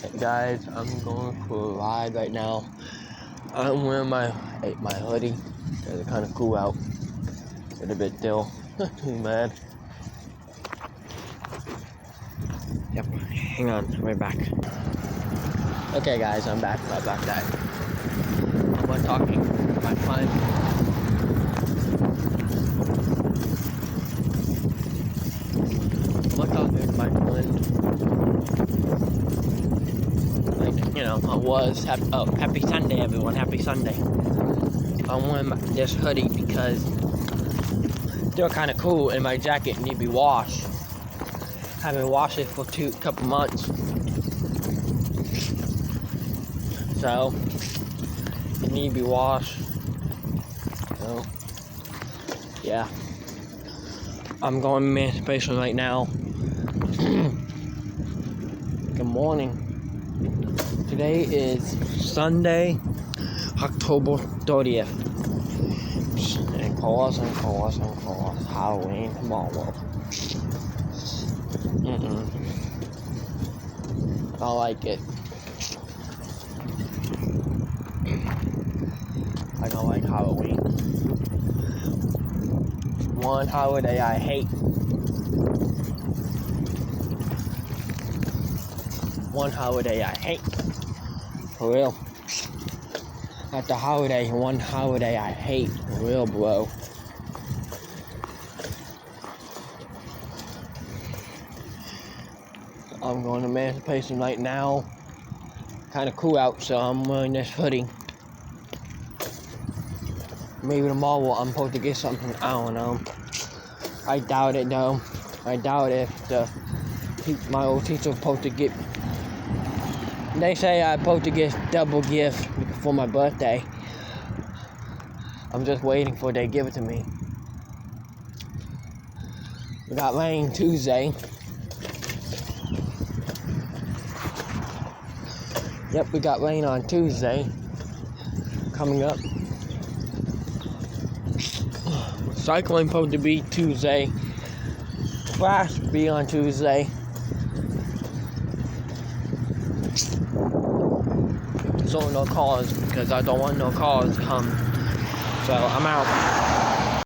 Hey guys, I'm going for a ride right now. I'm wearing my hoodie because it's kind of cool out. A little bit still, not too bad. Yep, hang on, we're back. Okay guys, I'm back. Right back that. I'm talking to my friend. I'm talking to my friend. I was. Happy Sunday, everyone. Happy Sunday. I'm wearing this hoodie because they're kind of cool, and my jacket need to be washed. Haven't washed it for couple months. So, it need to be washed. So, yeah. I'm going to emancipation right now. Good morning. Today is Sunday, October 30th. And course, Halloween tomorrow. I like it. I don't like Halloween. One holiday I hate. One holiday I hate. For real. Not the holiday, one holiday I hate. For real, bro. I'm going to emancipation right now. Kind of cool out, so I'm wearing this hoodie. Maybe tomorrow I'm supposed to get something. I don't know. I doubt it though. I doubt if my old teacher was supposed to get. They say I'm supposed to get double gift for my birthday. I'm just waiting for they give it to me. We got rain Tuesday. Yep, we got rain on Tuesday. Coming up. Cycling supposed to be Tuesday. Flash be on Tuesday. So no cars because I don't want no cars to come. So I'm out.